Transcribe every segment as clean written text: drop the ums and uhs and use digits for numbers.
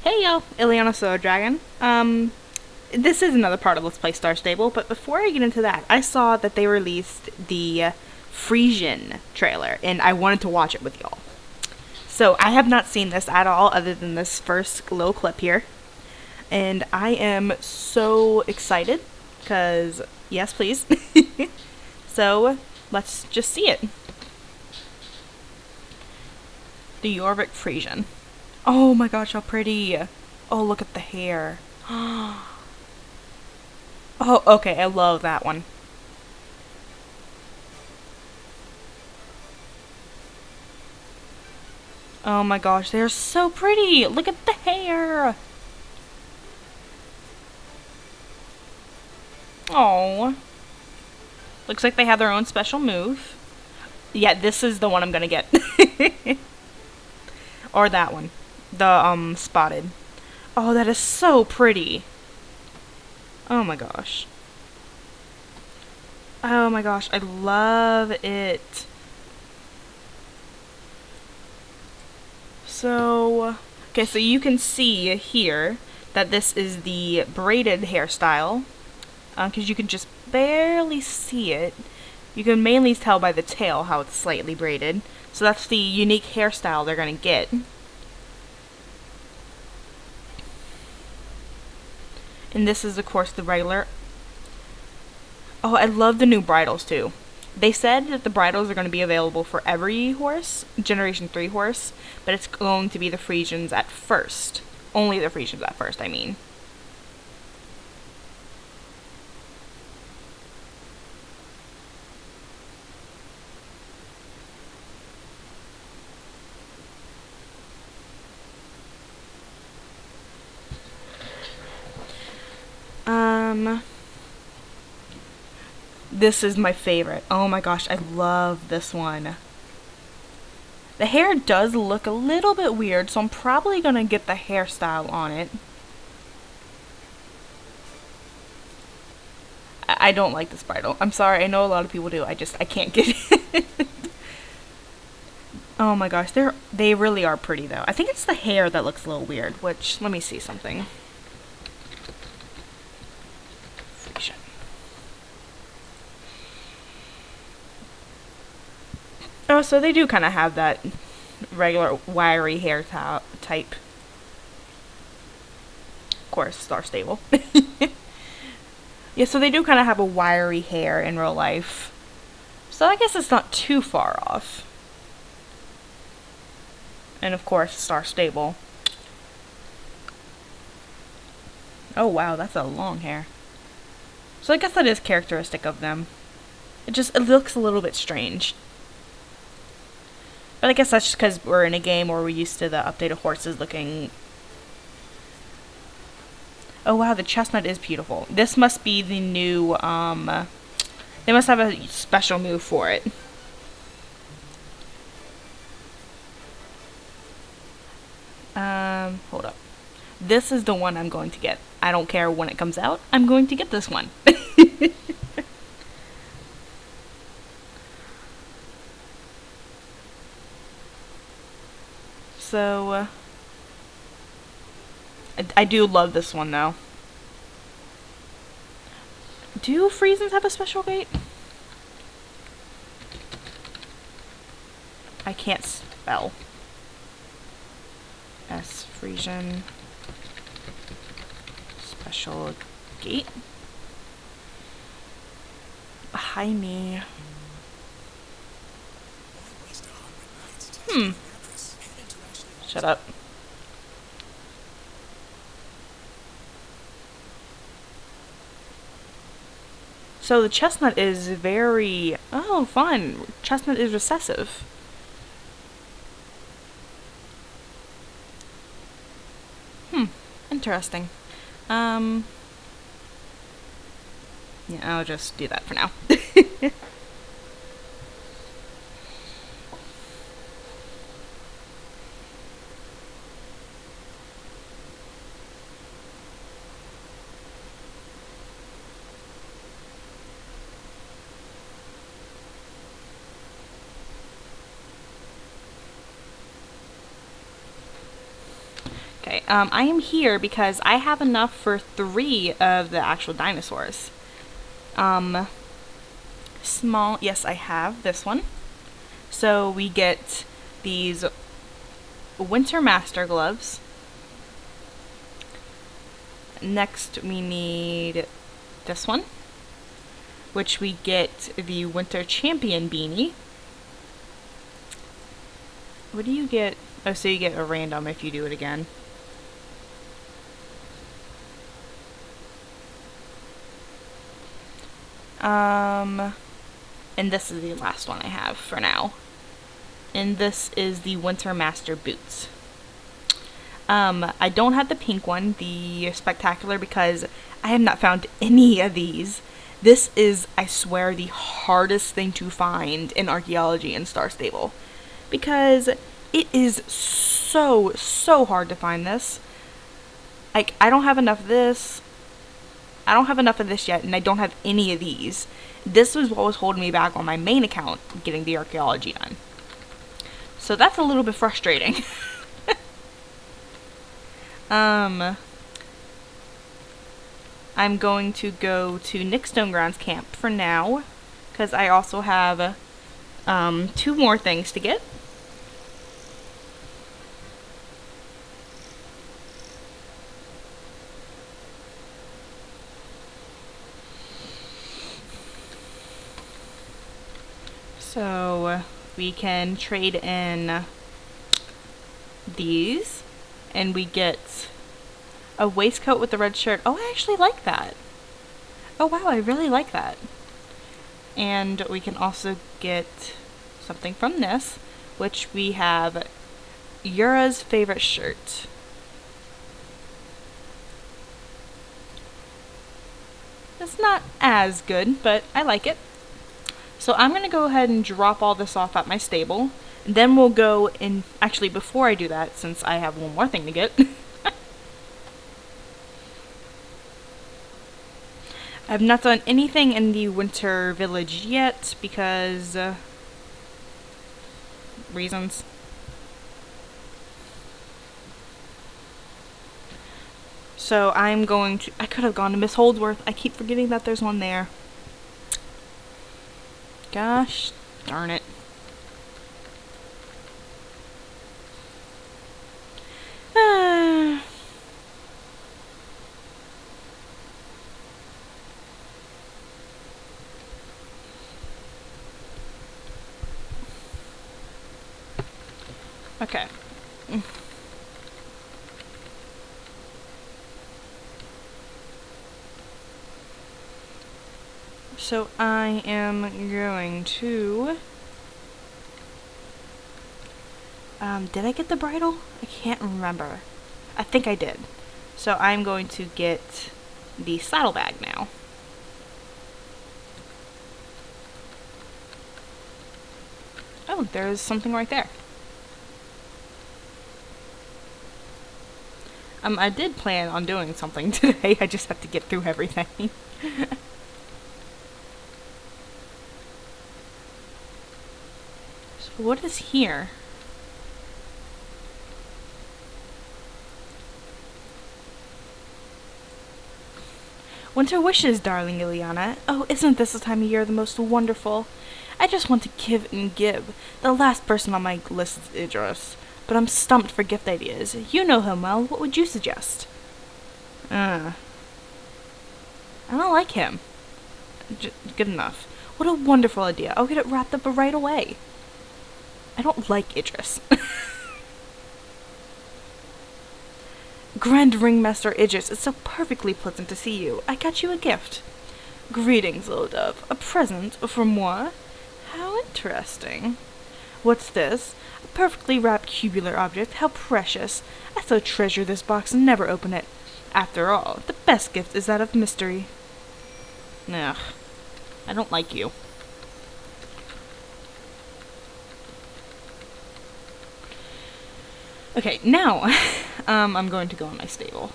Hey yo, Ileana Soul Dragon. This is another part of Let's Play Star Stable, but before I get into that, I saw that they released the Frisian trailer, and I wanted to watch it with y'all. So I have not seen this at all, other than this first little clip here, and I am so excited, because, yes please. So, let's just see it. The Jorvik Frisian. Oh my gosh, how pretty. Oh, look at the hair. Oh, okay, I love that one. Oh my gosh, they're so pretty. Look at the hair. Oh. Looks like they have their own special move. Yeah, this is the one I'm gonna get. Or that one. The, spotted. Oh, that is so pretty. Oh my gosh. Oh my gosh, I love it. So, okay, so you can see here that this is the braided hairstyle, because you can just barely see it. You can mainly tell by the tail how it's slightly braided. So that's the unique hairstyle they're gonna get. And this is, of course, the regular. Oh, I love the new bridles, too. They said that the bridles are going to be available for every horse, Generation 3 horse, but it's going to be the Frisians at first. Only the Frisians at first, I mean. This is my favorite. Oh my gosh, I love this one. The hair does look a little bit weird, so I'm probably gonna get the hairstyle on it. I don't like this bridle. I'm sorry, I know a lot of people do. I can't get it. Oh my gosh, they really are pretty though. I think it's the hair that looks a little weird, which, let me see something. Frisian. Oh, so they do kind of have that regular wiry hair type. Of course, Star Stable. Yeah, so they do kind of have a wiry hair in real life. So I guess it's not too far off. And of course, Star Stable. Oh wow, that's a long hair. So I guess that is characteristic of them. It looks a little bit strange. But I guess that's just because we're in a game where we're used to the updated horses looking. Oh wow, the chestnut is beautiful. This must be the new, they must have a special move for it. Hold up. This is the one I'm going to get. I don't care when it comes out. I'm going to get this one. So, I do love this one, though. Do Friesians have a special gait? I can't spell. S. Frisian. Special gait. Hi, me. Shut up. So the chestnut is very... Oh, fun. Chestnut is recessive. Interesting. Yeah, I'll just do that for now. Okay, Okay, I am here because I have enough for 3 of the actual dinosaurs. Small, yes, I have this one. So we get these Winter Master gloves. Next, we need this one, which we get the Winter Champion beanie. What do you get? Oh, so you get a random if you do it again. And this is the last one I have for now. And this is the Winter Master boots. I don't have the pink one, the Spectacular, because I have not found any of these. This is, I swear, the hardest thing to find in Archaeology and Star Stable. Because it is so hard to find this. Like, I don't have enough of this. I don't have enough of this yet, and I don't have any of these. This was what was holding me back on my main account getting the Archaeology done. So that's a little bit frustrating. I'm going to go to Nick Stoneground's camp for now, because I also have 2 more things to get. So we can trade in these, and we get a waistcoat with the red shirt. Oh, I actually like that. Oh wow, I really like that. And we can also get something from this, which we have Yura's favorite shirt. It's not as good, but I like it. So I'm going to go ahead and drop all this off at my stable. And then we'll go in... Actually, before I do that, since I have one more thing to get. I've not done anything in the winter village yet because... reasons. So I'm going to... I could have gone to Miss Holdsworth. I keep forgetting that there's one there. Gosh darn it. Okay. So I am going to... did I get the bridle? I can't remember. I think I did. So I'm going to get the saddlebag now. Oh, there's something right there. I did plan on doing something today. I just have to get through everything. So what is here? Winter wishes, darling Ileana. Oh, isn't this the time of year the most wonderful? I just want to give and give. The last person on my list is Idris, but I'm stumped for gift ideas. You know him well. What would you suggest? I don't like him. Good enough. What a wonderful idea. I'll get it wrapped up right away. I don't like Idris. Grand Ringmaster Idris, it's so perfectly pleasant to see you. I got you a gift. Greetings, little dove. A present from moi? How interesting. What's this? A perfectly wrapped cubular object. How precious. I so treasure this box and never open it. After all, the best gift is that of mystery. Ugh. I don't like you. Okay, now, I'm going to go in my stable.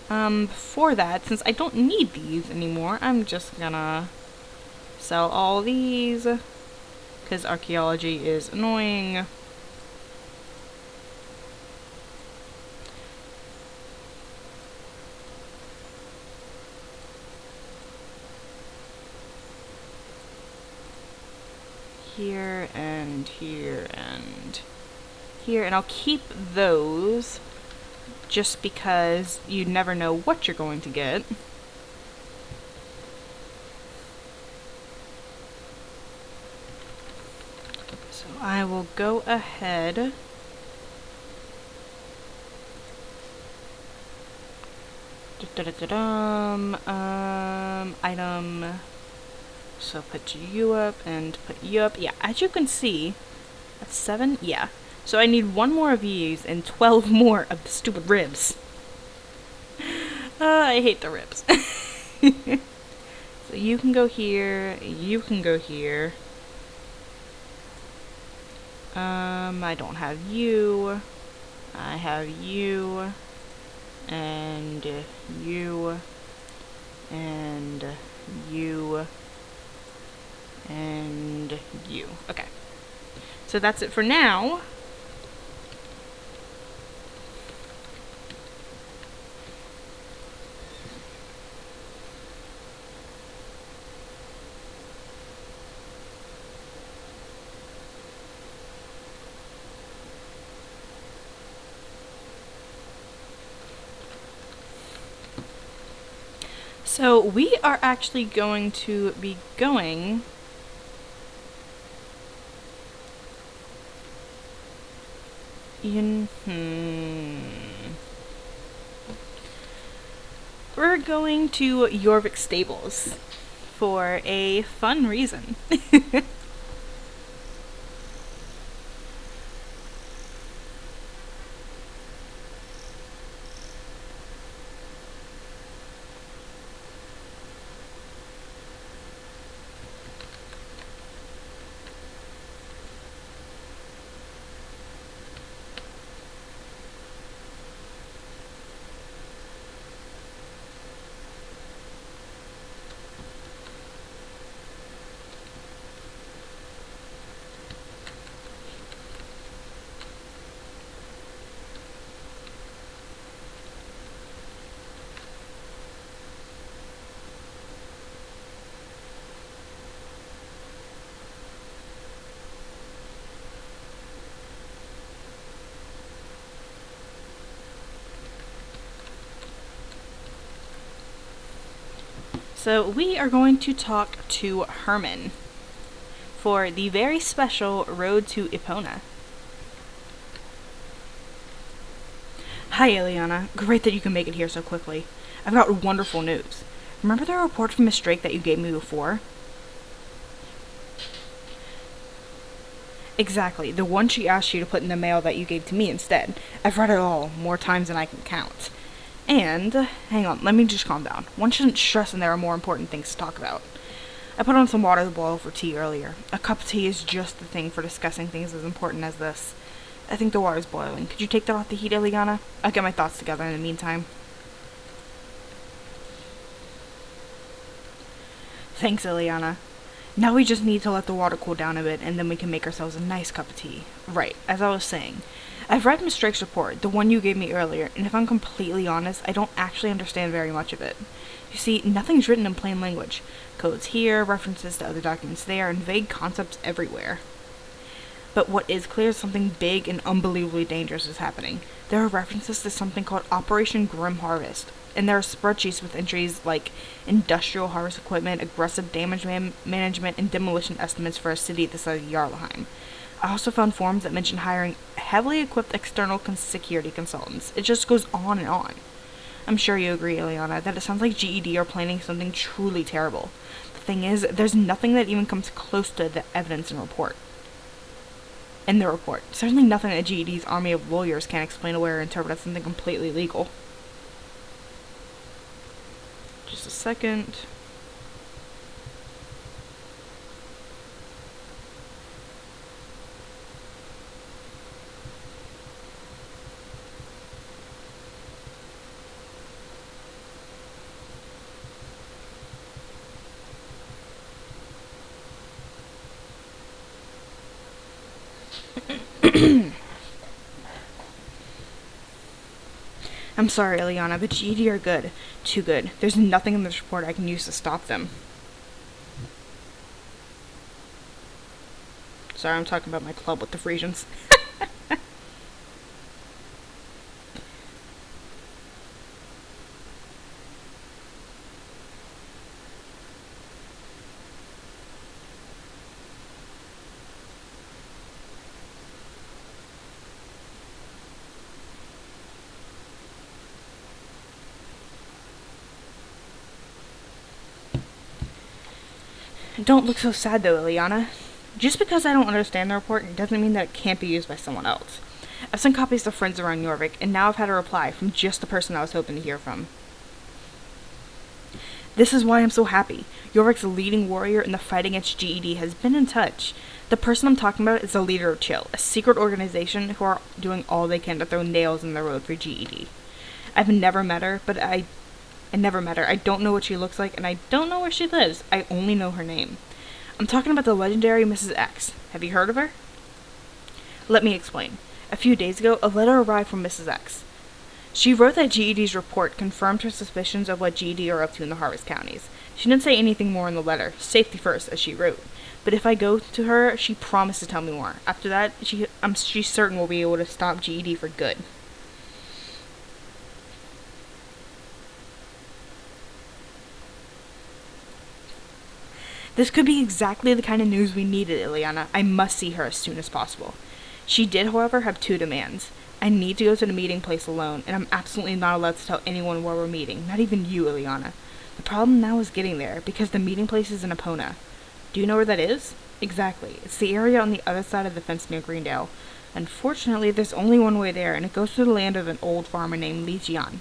Before that, since I don't need these anymore, I'm just gonna sell all these, because archaeology is annoying. here and here and here, and I'll keep those just because you never know what you're going to get. So I will go ahead item. So put you up and put you up. Yeah, as you can see, that's 7. Yeah. So I need 1 more of these and 12 more of the stupid ribs. I hate the ribs. So you can go here. You can go here. I don't have you. I have you. And you. And you. And you. Okay. So that's it for now. So we are actually going to be going in, we're going to Jorvik Stables for a fun reason. So we are going to talk to Herman for the very special Road to Epona. Hi, Ileana. Great that you can make it here so quickly. I've got wonderful news. Remember the report from Miss Drake that you gave me before? Exactly, the one she asked you to put in the mail that you gave to me instead. I've read it all, more times than I can count. And, hang on, let me just calm down. One shouldn't stress when there are more important things to talk about. I put on some water to boil for tea earlier. A cup of tea is just the thing for discussing things as important as this. I think the water's boiling. Could you take that off the heat, Ileana? I'll get my thoughts together in the meantime. Thanks, Ileana. Now we just need to let the water cool down a bit, and then we can make ourselves a nice cup of tea. Right, as I was saying, I've read Miss Drake's report, the one you gave me earlier, and if I'm completely honest, I don't actually understand very much of it. You see, nothing's written in plain language. Codes here, references to other documents there, and vague concepts everywhere. But what is clear is something big and unbelievably dangerous is happening. There are references to something called Operation Grim Harvest, and there are spreadsheets with entries like industrial harvest equipment, aggressive damage management, and demolition estimates for a city the size of Jarlheim. I also found forms that mention hiring heavily equipped external security consultants. It just goes on and on. I'm sure you agree, Ileana, that it sounds like GED are planning something truly terrible. The thing is, there's nothing that even comes close to the evidence in the report. Certainly nothing that GED's army of lawyers can't explain away or interpret as something completely legal. Just a second. I'm sorry, Ileana, but GED are good. Too good. There's nothing in this report I can use to stop them. Sorry, I'm talking about my club with the Frisians. Don't look so sad though, Ileana. Just because I don't understand the report doesn't mean that it can't be used by someone else. I've sent copies to friends around Jorvik, and now I've had a reply from just the person I was hoping to hear from. This is why I'm so happy. Jorvik's leading warrior in the fight against GED has been in touch. The person I'm talking about is the leader of Chill, a secret organization who are doing all they can to throw nails in the road for GED. I've never met her, but I never met her. I don't know what she looks like, and I don't know where she lives. I only know her name. I'm talking about the legendary Mrs. X. Have you heard of her? Let me explain. A few days ago, a letter arrived from Mrs. X. She wrote that GED's report confirmed her suspicions of what GED are up to in the Harvest counties. She didn't say anything more in the letter, safety first, as she wrote. But if I go to her, she promised to tell me more. After that, she's certain we'll be able to stop GED for good. This could be exactly the kind of news we needed, Ileana. I must see her as soon as possible. She did, however, have two demands. I need to go to the meeting place alone, and I'm absolutely not allowed to tell anyone where we're meeting, not even you, Ileana. The problem now is getting there, because the meeting place is in Epona. Do you know where that is? Exactly. It's the area on the other side of the fence near Greendale. Unfortunately, there's only one way there, and it goes through the land of an old farmer named Li Jian.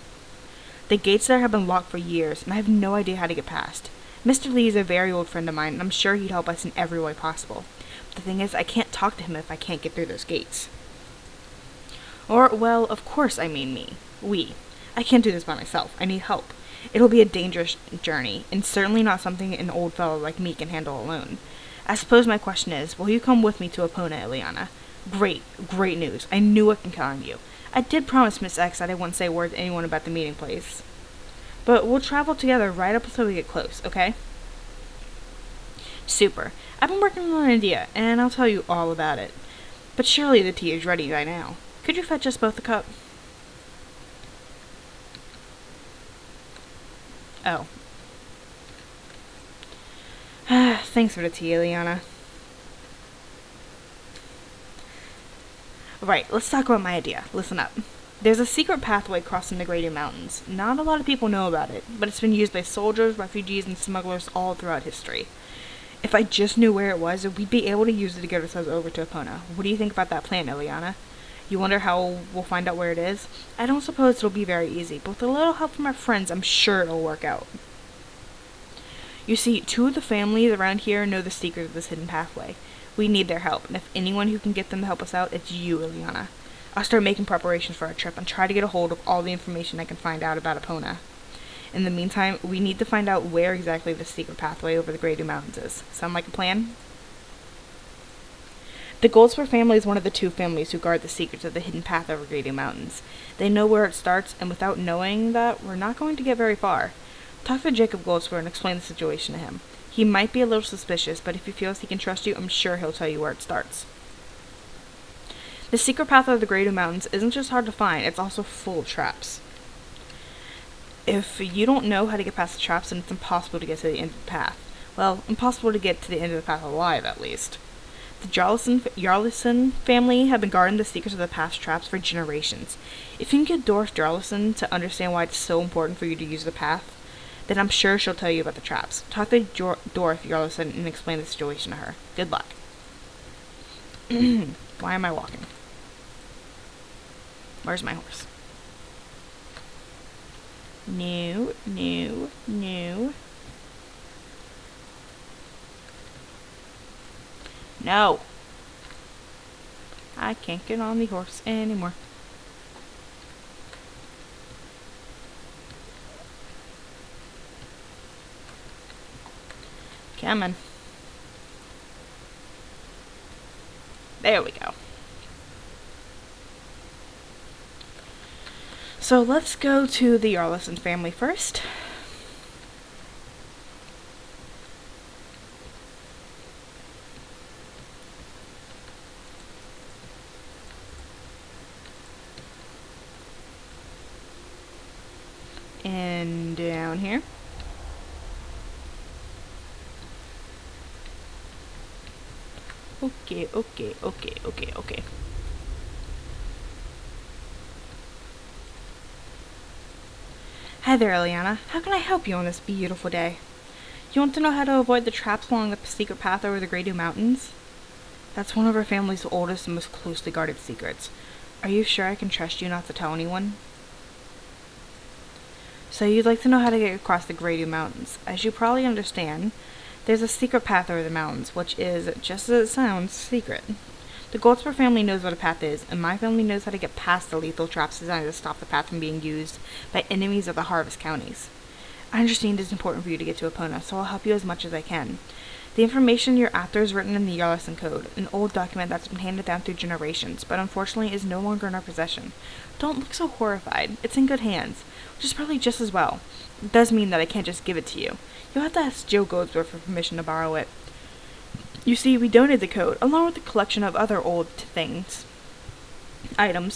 The gates there have been locked for years, and I have no idea how to get past. Mr. Lee is a very old friend of mine, and I'm sure he'd help us in every way possible. But the thing is, I can't talk to him if I can't get through those gates. Or, well, of course I mean me. We. I can't do this by myself. I need help. It'll be a dangerous journey, and certainly not something an old fellow like me can handle alone. I suppose my question is, will you come with me to Epona, Ileana? Great news. I knew I can count on you. I did promise Miss X that I wouldn't say a word to anyone about the meeting place. But we'll travel together right up until we get close, okay? Super. I've been working on an idea, and I'll tell you all about it. But surely the tea is ready by now. Could you fetch us both a cup? Oh. Thanks for the tea, Ileana. Right, let's talk about my idea. Listen up. There's a secret pathway crossing the Grady Mountains. Not a lot of people know about it, but it's been used by soldiers, refugees, and smugglers all throughout history. If I just knew where it was, we'd be able to use it to get ourselves over to Epona. What do you think about that plan, Ileana? You wonder how we'll find out where it is? I don't suppose it'll be very easy, but with a little help from our friends, I'm sure it'll work out. You see, two of the families around here know the secret of this hidden pathway. We need their help, and if anyone who can get them to help us out, it's you, Ileana. I'll start making preparations for our trip and try to get a hold of all the information I can find out about Epona. In the meantime, we need to find out where exactly the secret pathway over the Grady Mountains is. Sound like a plan? The Goldsworth family is one of the two families who guard the secrets of the hidden path over Grady Mountains. They know where it starts, and without knowing that, we're not going to get very far. Talk to Jacob Goldsworth and explain the situation to him. He might be a little suspicious, but if he feels he can trust you, I'm sure he'll tell you where it starts. The secret path of the Grady Mountains isn't just hard to find, it's also full of traps. If you don't know how to get past the traps, then it's impossible to get to the end of the path. Well, impossible to get to the end of the path alive, at least. The Jarlison family have been guarding the secrets of the past traps for generations. If you can get Dorf Jarlison to understand why it's so important for you to use the path, then I'm sure she'll tell you about the traps. Talk to Dorf Jarlison and explain the situation to her. Good luck. Why am I walking? Where's my horse? No. No. I can't get on the horse anymore. Coming. There we go. So let's go to the Jarlison family first. And down here. Okay, okay, okay, okay, okay. Hi there, Eliana. How can I help you on this beautiful day? You want to know how to avoid the traps along the secret path over the Greydew Mountains? That's one of our family's oldest and most closely guarded secrets. Are you sure I can trust you not to tell anyone? So you'd like to know how to get across the Greydew Mountains. As you probably understand, there's a secret path over the mountains, which is, just as it sounds, secret. The Goldsboro family knows what a path is, and my family knows how to get past the lethal traps designed to stop the path from being used by enemies of the Harvest Counties. I understand it's important for you to get to Epona, so I'll help you as much as I can. The information you're after is written in the Jarlason Code, an old document that's been handed down through generations, but unfortunately is no longer in our possession. Don't look so horrified. It's in good hands, which is probably just as well. It does mean that I can't just give it to you. You'll have to ask Joe Goldsboro for permission to borrow it. You see, we donated the code, along with a collection of other old items,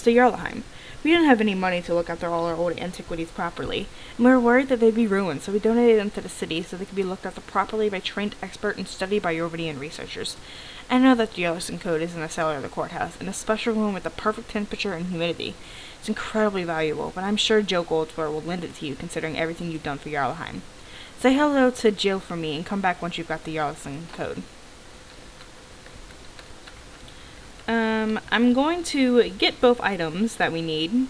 to Jarlaheim. We didn't have any money to look after all our old antiquities properly, and we were worried that they'd be ruined, so we donated them to the city so they could be looked after properly by trained expert and studied by Yorvadian researchers. I know that the Jarlason Code is in the cellar of the courthouse, in a special room with the perfect temperature and humidity. It's incredibly valuable, but I'm sure Joe Goldsboro will lend it to you, considering everything you've done for Jarlaheim. Say hello to Jill for me, and come back once you've got the Jarlason Code. I'm going to get both items that we need,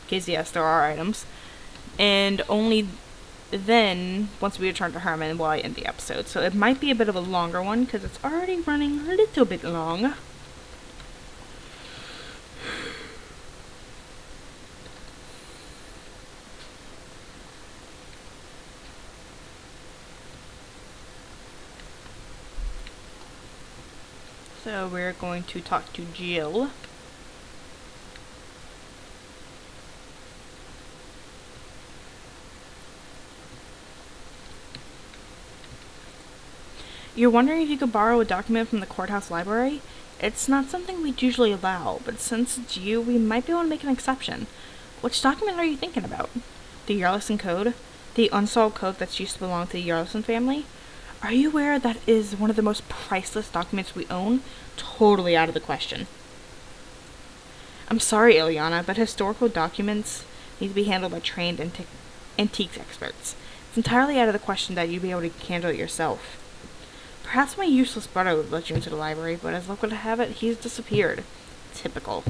because yes, there are items, and only then, once we return to Herman, will I end the episode. So it might be a bit of a longer one, because it's already running a little bit long. So we're going to talk to Jill. You're wondering if you could borrow a document from the courthouse library? It's not something we'd usually allow, but since it's you, we might be able to make an exception. Which document are you thinking about? The Jarlason Code? The unsolved code that's used to belong to the Jarlason family? Are you aware that is one of the most priceless documents we own? Totally out of the question. I'm sorry, Ileana, but historical documents need to be handled by trained antiques experts. It's entirely out of the question that you be able to handle it yourself. Perhaps my useless brother would let you into the library, but as luck would have it, he's disappeared. Typical.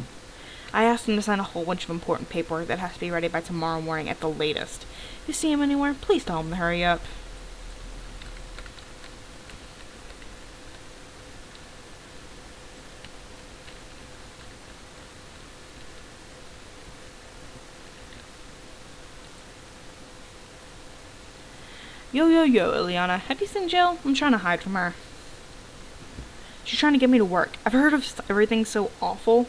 I asked him to sign a whole bunch of important paperwork that has to be ready by tomorrow morning at the latest. If you see him anywhere, please tell him to hurry up. Yo, Ileana. Have you seen Jill? I'm trying to hide from her. She's trying to get me to work. I've heard of everything so awful.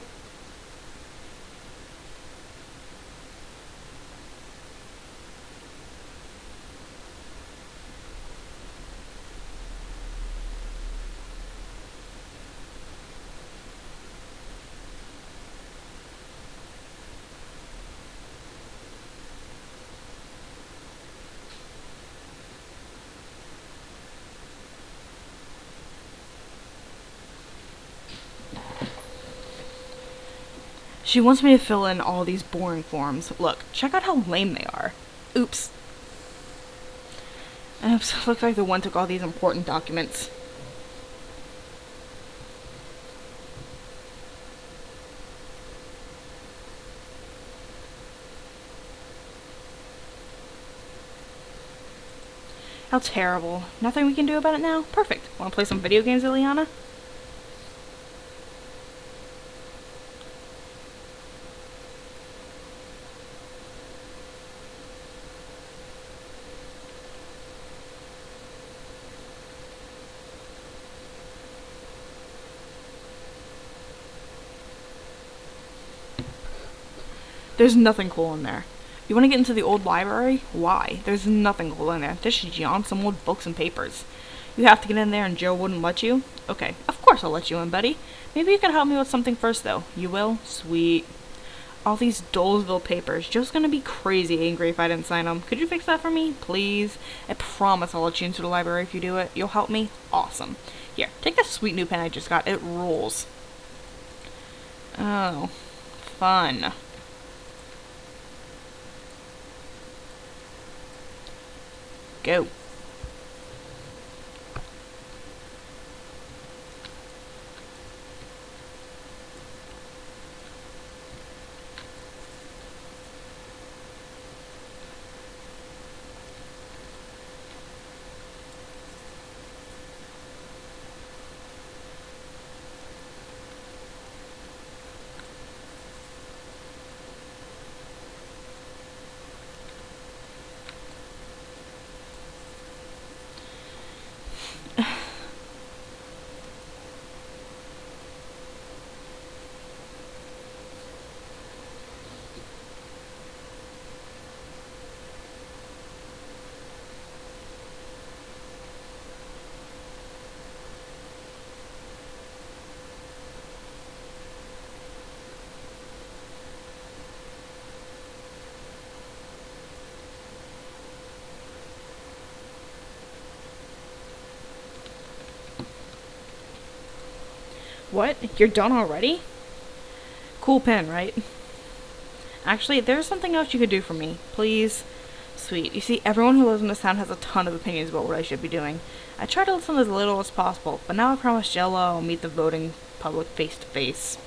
She wants me to fill in all these boring forms. Look, check out how lame they are. Oops. Oops, looks like the one took all these important documents. How terrible. Nothing we can do about it now? Perfect. Wanna play some video games, Ileana? There's nothing cool in there. You want to get into the old library? Why? There's nothing cool in there. There's just John, some old books and papers. You have to get in there and Joe wouldn't let you? Okay, of course I'll let you in, buddy. Maybe you can help me with something first, though. You will? Sweet. All these Dolesville papers. Joe's gonna be crazy angry if I didn't sign them. Could you fix that for me, please? I promise I'll let you into the library if you do it. You'll help me? Awesome. Here, take this sweet new pen I just got. It rules. Oh, fun. Go. What? You're done already? Cool pen, right? Actually, there's something else you could do for me. Please? Sweet. You see, everyone who lives in this town has a ton of opinions about what I should be doing. I try to listen as little as possible, but now I promise Jello I'll meet the voting public face to face.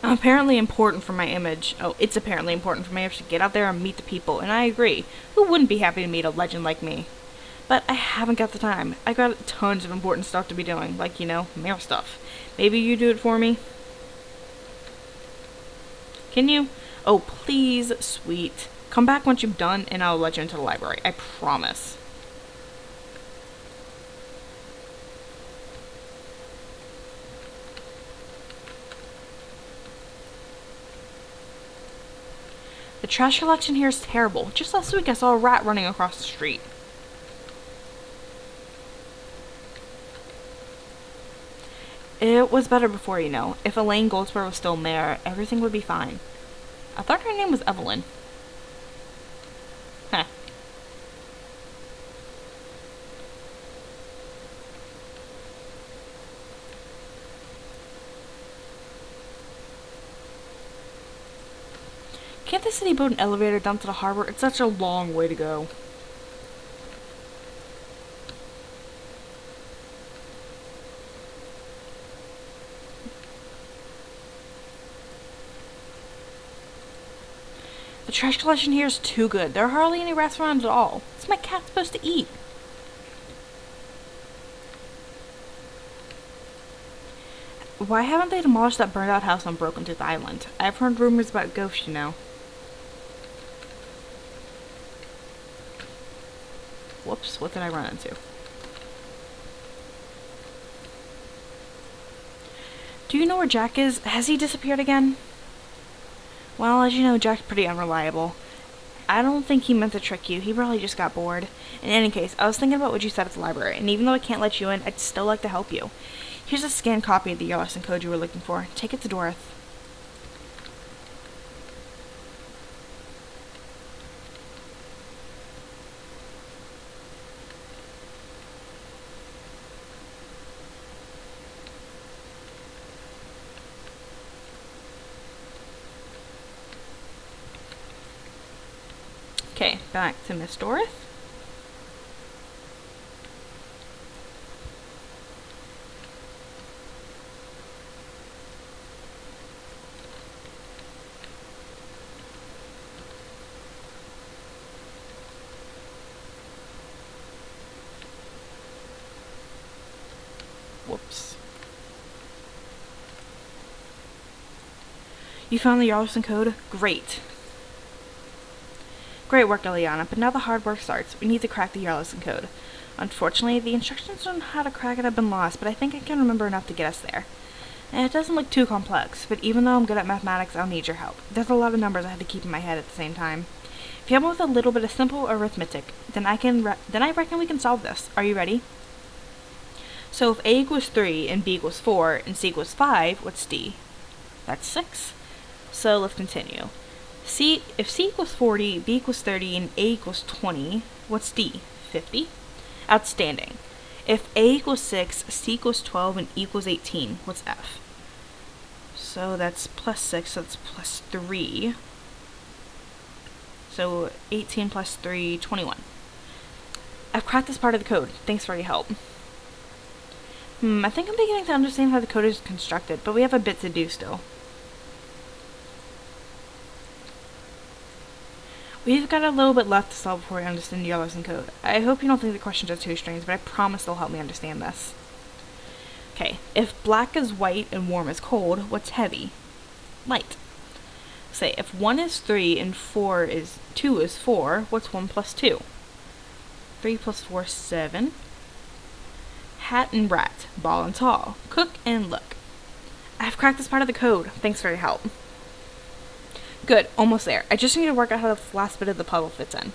I'm apparently important for my image. Oh, it's apparently important for my image to get out there and meet the people, and I agree. Who wouldn't be happy to meet a legend like me? But I haven't got the time. I got tons of important stuff to be doing, like, mayor stuff. Maybe you do it for me? Can you? Oh, please, sweet. Come back once you've done, and I'll let you into the library. I promise. The trash collection here is terrible. Just last week I saw a rat running across the street. It was better before, If Elaine Goldsborough was still mayor, everything would be fine. I thought her name was Evelyn. Huh. Can't the city build an elevator down to the harbor? It's such a long way to go. The trash collection here is too good. There are hardly any rats around at all. What's my cat supposed to eat? Why haven't they demolished that burned out house on Broken Tooth Island? I've heard rumors about ghosts, Whoops, what did I run into? Do you know where Jack is? Has he disappeared again? Well, as you know, Jack's pretty unreliable. I don't think he meant to trick you. He probably just got bored. In any case, I was thinking about what you said at the library, and even though I can't let you in, I'd still like to help you. Here's a scanned copy of the Yarlison code you were looking for. Take it to Dorothy. Okay, back to Miss Dorothy. Whoops. You found the Yarlison code? Great. Great work, Eliana, but now the hard work starts. We need to crack the Yarlison code. Unfortunately, the instructions on how to crack it have been lost, but I think I can remember enough to get us there. And it doesn't look too complex, but even though I'm good at mathematics, I'll need your help. There's a lot of numbers I have to keep in my head at the same time. If you help me with a little bit of simple arithmetic, then I reckon we can solve this. Are you ready? So if A equals 3, and B equals 4, and C equals 5, what's D? That's 6. So let's continue. If C equals 40, B equals 30, and A equals 20, what's D? 50? Outstanding. If A equals 6, C equals 12, and E equals 18, what's F? So that's plus 6, so that's plus 3. So 18 plus 3, 21. I've cracked this part of the code. Thanks for your help. I think I'm beginning to understand how the code is constructed, but we have a bit to do still. We've got a little bit left to solve before we understand your lesson code. I hope you don't think the questions are too strange, but I promise they'll help me understand this. Okay, if black is white and warm is cold, what's heavy? Light. Say, if 1 is 3 and 2 is 4, what's 1 plus 2? 3 plus 4 is 7. Hat and rat, ball and tall, cook and look. I've cracked this part of the code. Thanks for your help. Good, almost there. I just need to work out how the last bit of the puzzle fits in.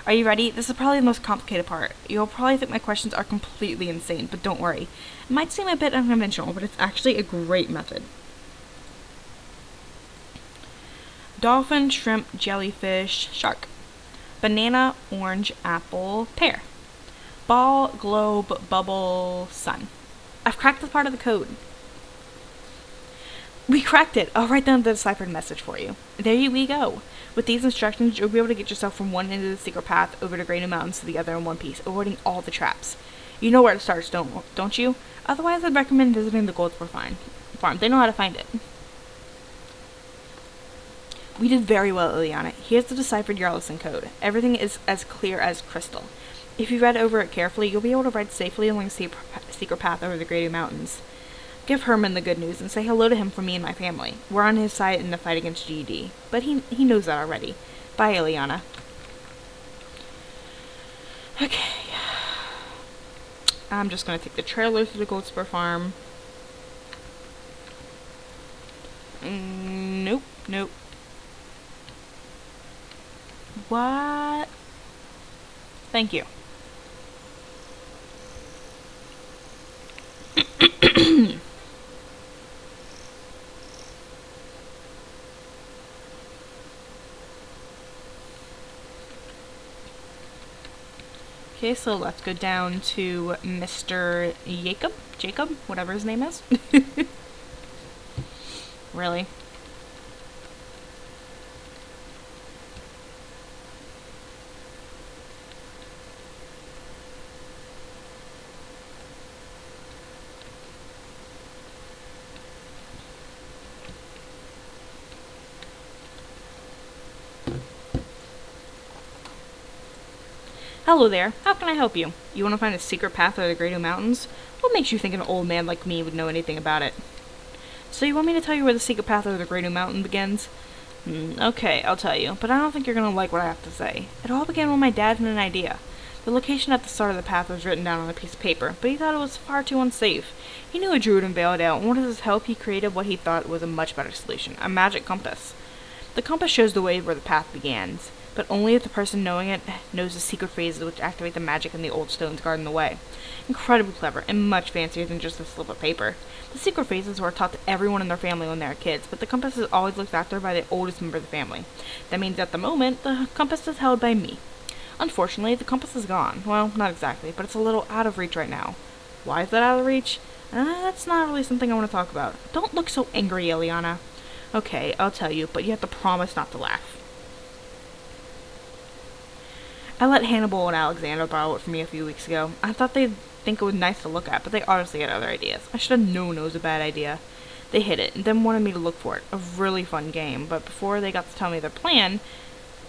Are you ready? This is probably the most complicated part. You'll probably think my questions are completely insane, but don't worry. It might seem a bit unconventional, but it's actually a great method. Dolphin, shrimp, jellyfish, shark. Banana, orange, apple, pear. Ball, globe, bubble, sun. I've cracked this part of the code. We cracked it! I'll write down the deciphered message for you. There we go. With these instructions, you'll be able to get yourself from one end of the secret path over to Great Mountains to the other in one piece, avoiding all the traps. You know where to start, don't you? Otherwise, I'd recommend visiting the Goldspur farm. They know how to find it. We did very well, Ileana. Here's the deciphered Jarlison code. Everything is as clear as crystal. If you read over it carefully, you'll be able to ride safely along the secret path over the Great Mountains. Give Herman the good news and say hello to him from me and my family. We're on his side in the fight against GED, but he knows that already. Bye, Ileana. Okay. I'm just going to take the trailer to the Goldspur farm. Nope. What? Thank you. Okay, so let's go down to Mr. Jacob, whatever his name is. Really? Hello there. How can I help you? You want to find a secret path over the Great Mountains? What makes you think an old man like me would know anything about it? So you want me to tell you where the secret path over the Great Mountain begins? Okay, I'll tell you, but I don't think you're gonna like what I have to say. It all began when my dad had an idea. The location at the start of the path was written down on a piece of paper, but he thought it was far too unsafe. He knew a druid in Valedale, and with his help he created what he thought was a much better solution, a magic compass. The compass shows the way where the path begins, but only if the person knowing it knows the secret phrases which activate the magic in the old stones guarding the way. Incredibly clever, and much fancier than just a slip of paper. The secret phrases were taught to everyone in their family when they were kids, but the compass is always looked after by the oldest member of the family. That means at the moment, the compass is held by me. Unfortunately, the compass is gone. Well, not exactly, but it's a little out of reach right now. Why is that out of reach? That's not really something I want to talk about. Don't look so angry, Ileana. Okay, I'll tell you, but you have to promise not to laugh. I let Hannibal and Alexander borrow it from me a few weeks ago. I thought they'd think it was nice to look at, but they obviously had other ideas. I should have known it was a bad idea. They hid it, and then wanted me to look for it. A really fun game, but before they got to tell me their plan,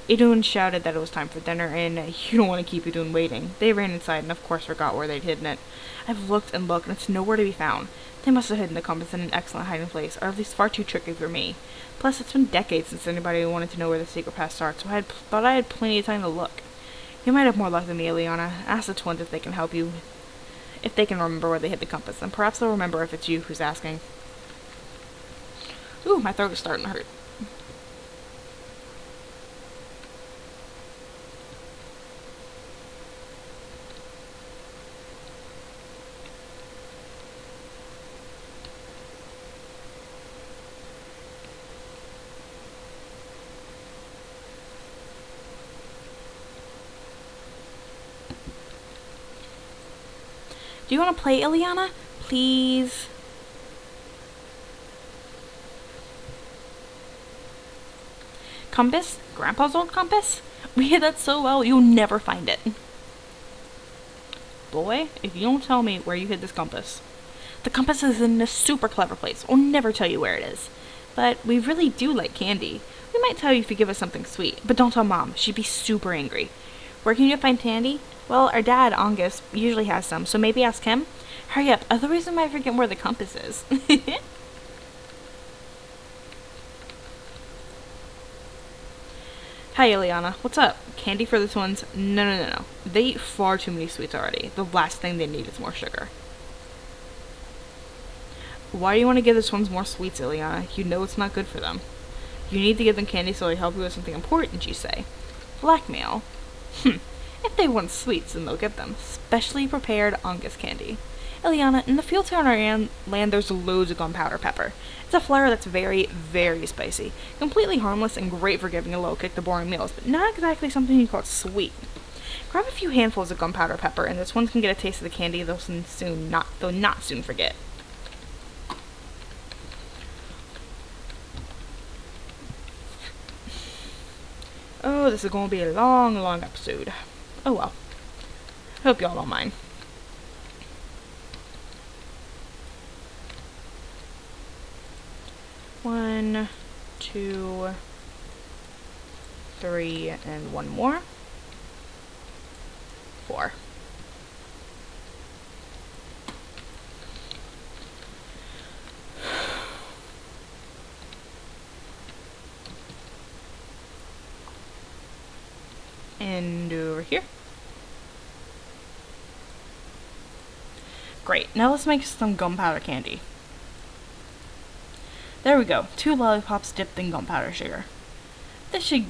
Idun shouted that it was time for dinner, and you don't want to keep Idun waiting. They ran inside and of course forgot where they'd hidden it. I've looked and looked, and it's nowhere to be found. They must have hidden the compass in an excellent hiding place, or at least far too tricky for me. Plus, it's been decades since anybody wanted to know where the secret path starts, so I thought I had plenty of time to look. You might have more luck than me, Ileana. Ask the twins if they can help you. If they can remember where they hid the compass, and perhaps they'll remember if it's you who's asking. Ooh, my throat is starting to hurt. Do you want to play, Ileana? Please? Compass? Grandpa's old compass? We hid that so well, you'll never find it. Boy, if you don't tell me where you hid this compass. The compass is in a super clever place. I'll never tell you where it is. But we really do like candy. We might tell you if you give us something sweet, but don't tell Mom. She'd be super angry. Where can you find candy? Well, our dad, Angus, usually has some, so maybe ask him. Hurry up, otherwise I might forget where the compass is. Hi, Ileana. What's up? Candy for the twins? No. They eat far too many sweets already. The last thing they need is more sugar. Why do you want to give the twins more sweets, Ileana? You know it's not good for them. You need to give them candy so they help you with something important, you say. Blackmail? If they want sweets, then they'll get them. Specially prepared Angus candy. Ileana, in the fields here on our land, there's loads of gunpowder pepper. It's a flower that's very, very spicy. Completely harmless and great for giving a little kick to boring meals, but not exactly something you call sweet. Grab a few handfuls of gunpowder pepper, and the twins can get a taste of the candy they'll not soon forget. Oh, this is going to be a long, long episode. Oh well. Hope y'all don't mind. 1, 2, 3, and 1 more. 4. And over here. Great, now let's make some gunpowder candy. There we go, 2 lollipops dipped in gunpowder sugar. This should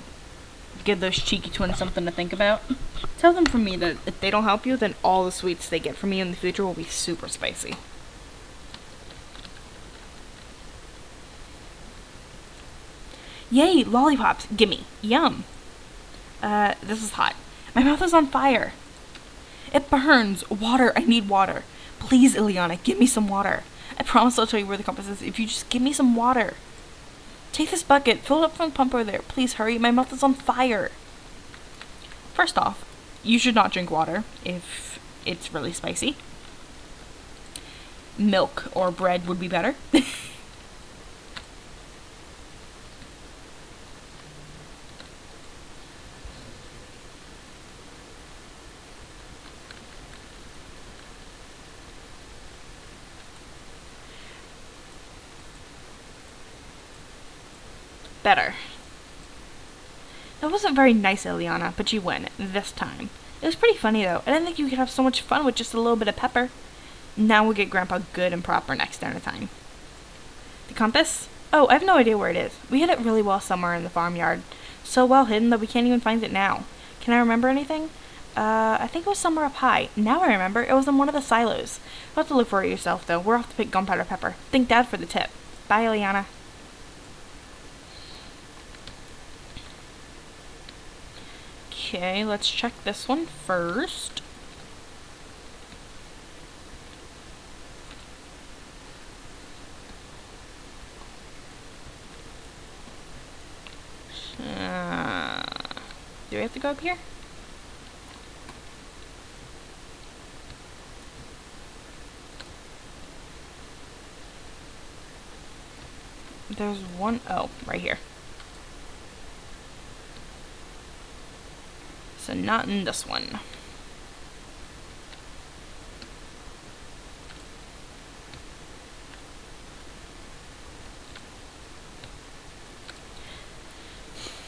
give those cheeky twins something to think about. Tell them from me that if they don't help you, then all the sweets they get from me in the future will be super spicy. Yay, lollipops, gimme, yum. This is hot. My mouth is on fire. It burns. Water, I need water. Please, Ileana, give me some water. I promise I'll tell you where the compass is if you just give me some water. Take this bucket, fill it up from the pump over there. Please hurry, my mouth is on fire. First off, you should not drink water if it's really spicy. Milk or bread would be better. Better. That wasn't very nice, Ileana, but you win, this time. It was pretty funny, though. I didn't think you could have so much fun with just a little bit of pepper. Now we'll get Grandpa good and proper next time. The compass? Oh, I have no idea where it is. We hid it really well somewhere in the farmyard. So well hidden that we can't even find it now. Can I remember anything? I think it was somewhere up high. Now I remember. It was in one of the silos. You'll have to look for it yourself, though. We're off to pick gunpowder pepper. Thank Dad for the tip. Bye, Ileana. Okay, let's check this one first. Do we have to go up here? There's one, oh, right here. So not in this one.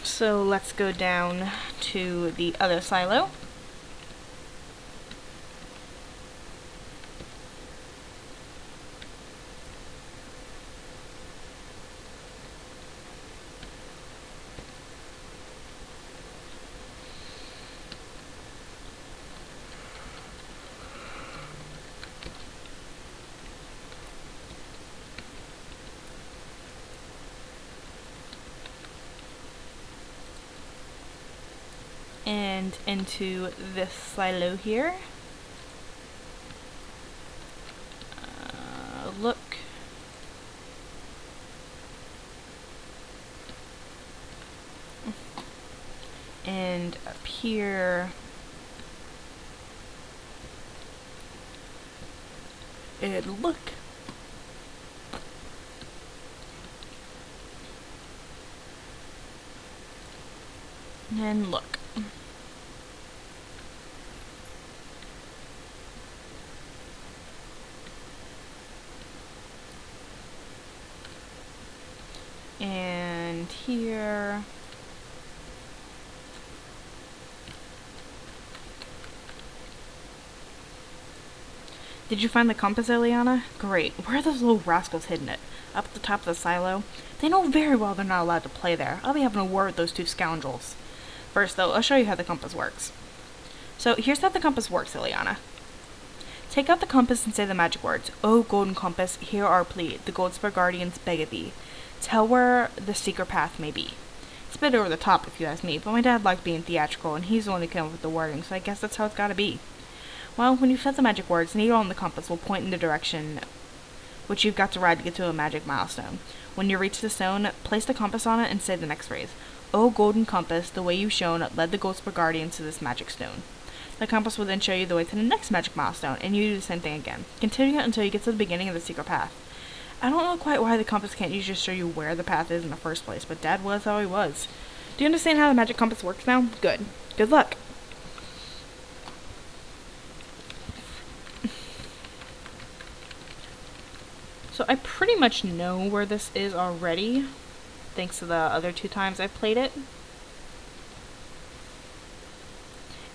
So let's go down to the other silo. And into this silo here. look. And up here, and look. And look. And here. Did you find the compass, Ileana? Great. Where are those little rascals hidden it? Up at the top of the silo? They know very well they're not allowed to play there. I'll be having a word with those two scoundrels. First, though, I'll show you how the compass works. So, here's how the compass works, Ileana. Take out the compass and say the magic words. O golden compass, hear our plea. The Goldspur guardians beg of thee. Tell where the secret path may be. It's a bit over the top, if you ask me, but my dad liked being theatrical, and he's the one who came up with the wording, so I guess that's how it's gotta be. Well, when you've said the magic words, the needle on the compass will point in the direction which you've got to ride to get to a magic milestone. When you reach the stone, place the compass on it and say the next phrase. O golden compass, the way you've shown led the Goldspur guardians to this magic stone. The compass will then show you the way to the next magic milestone, and you do the same thing again. Continue it until you get to the beginning of the secret path. I don't know quite why the compass can't usually show you where the path is in the first place, but Dad was how he was. Do you understand how the magic compass works now? Good. Good luck. So I pretty much know where this is already, thanks to the other 2 times I've played it.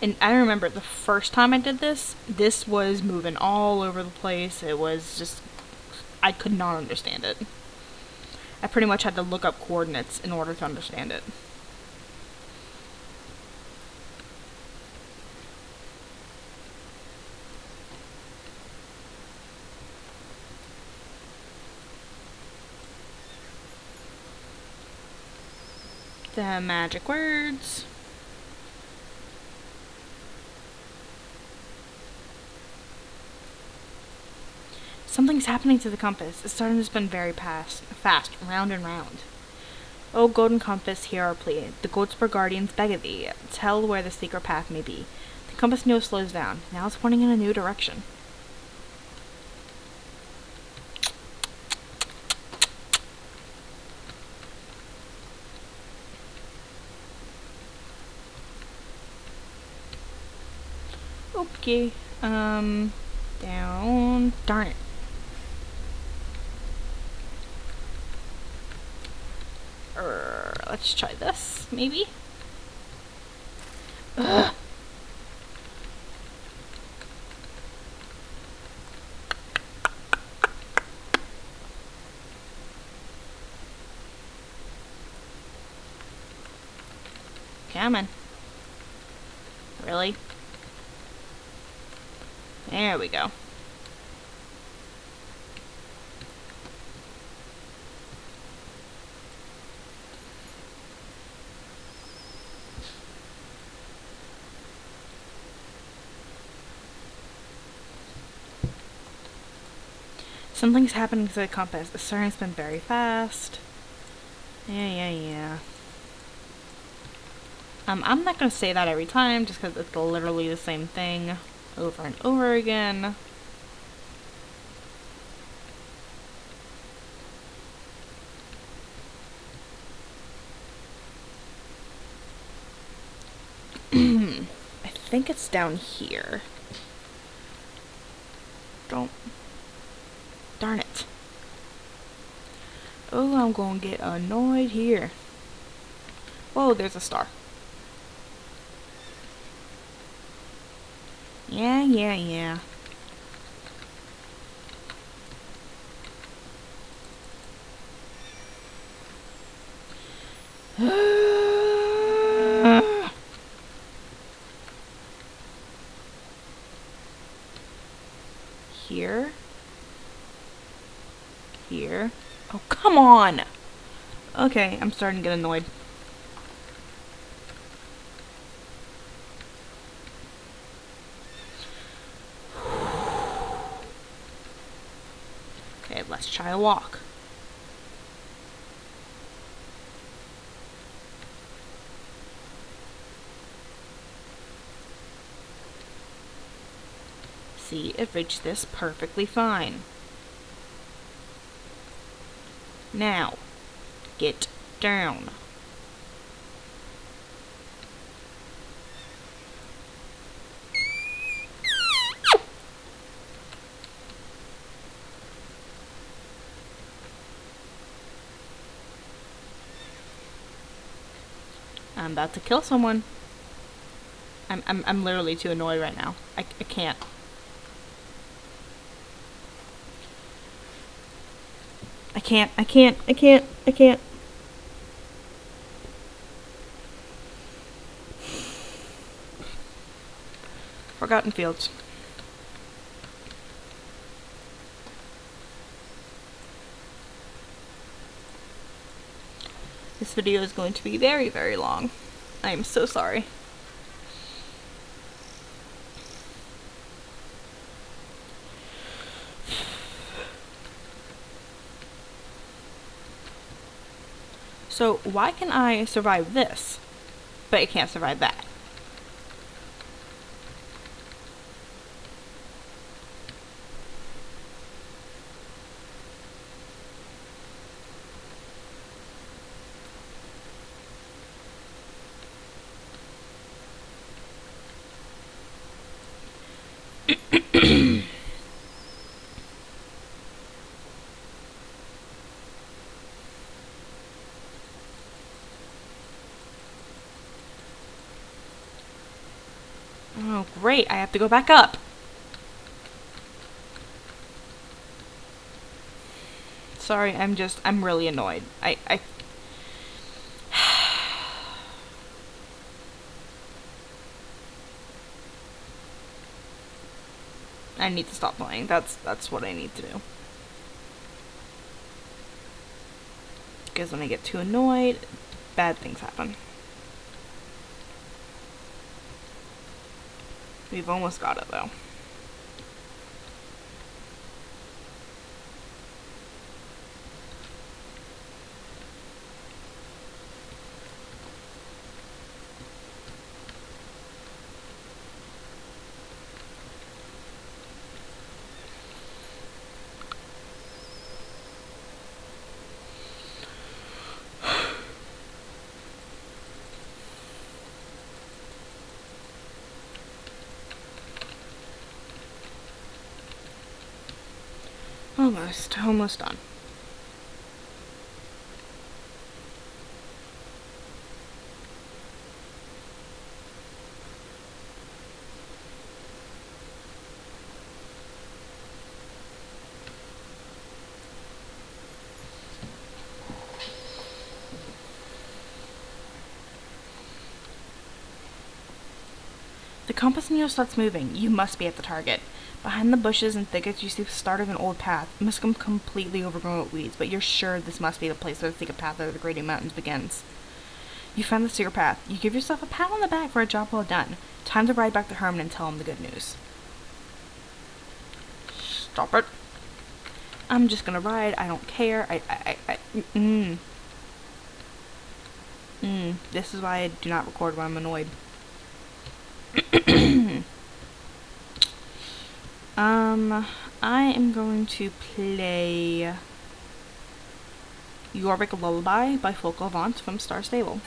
And I remember the first time I did this was moving all over the place. It was just, I could not understand it. I pretty much had to look up coordinates in order to understand it. The magic words. Something's happening to the compass. It's starting to spin very fast, round and round. O golden compass, hear our plea. The Goldspur guardians beg of thee. Tell where the secret path may be. The compass needle slows down. Now it's pointing in a new direction. Okay. Down. Darn it. Let's try this, maybe? Ugh. Come on. Really? There we go. Something's happening to the compass. It's starting to spin very fast. Yeah. I'm not gonna say that every time, just because it's literally the same thing over and over again. I think it's down here. Darn it. Oh, I'm gonna get annoyed here. Whoa, there's a star. Yeah. Here. Oh, come on! Okay, I'm starting to get annoyed. Okay, try to walk. See, it reached this perfectly fine. Now, get down. I'm about to kill someone. I'm literally too annoyed right now. I can't. I can't. Forgotten Fields. This video is going to be very, very long. I am so sorry. So why can I survive this, but I can't survive that? Oh, great. I have to go back up. Sorry, I'm really annoyed. I need to stop playing. That's what I need to do. Because when I get too annoyed, bad things happen. We've almost got it, though. Almost done. The compass needle starts moving. You must be at the target. Behind the bushes and thickets, you see the start of an old path. It must come completely overgrown with weeds, but you're sure this must be the place where the thicket path of the Grady Mountains begins. You found the secret path. You give yourself a pat on the back for a job well done. Time to ride back to Herman and tell him the good news. Stop it. I'm just gonna ride. I don't care. This is why I do not record when I'm annoyed. I am going to play Jorvik Lullaby by Folk Avant from Star Stable.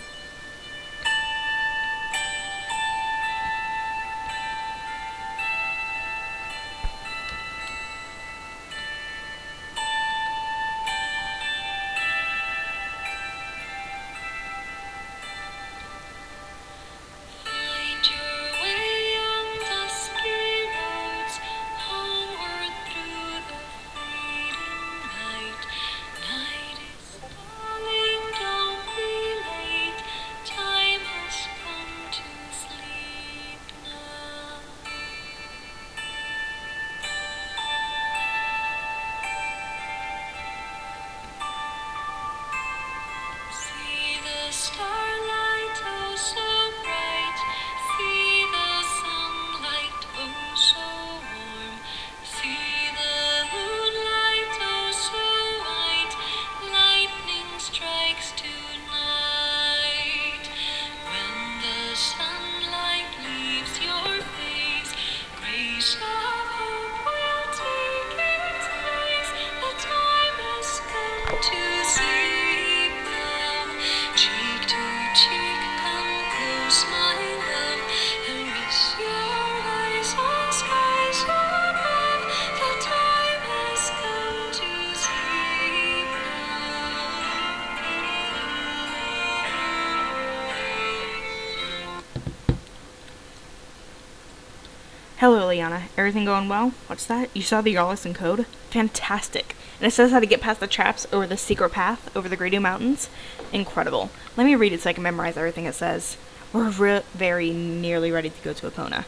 Hello, Liana. Everything going well? What's that? You saw the Yarlison code? Fantastic. And it says how to get past the traps over the secret path over the Greedo Mountains. Incredible. Let me read it so I can memorize everything it says. We're very nearly ready to go to Epona.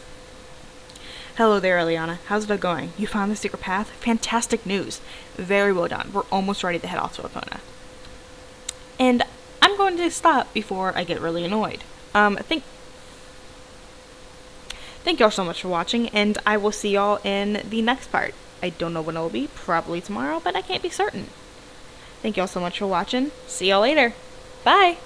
Hello there, Eliana. How's it all going? You found the secret path? Fantastic news. Very well done. We're almost ready to head off to Epona. And I'm going to stop before I get really annoyed. Thank y'all so much for watching, and I will see y'all in the next part. I don't know when it will be, probably tomorrow, but I can't be certain. Thank y'all so much for watching. See y'all later. Bye!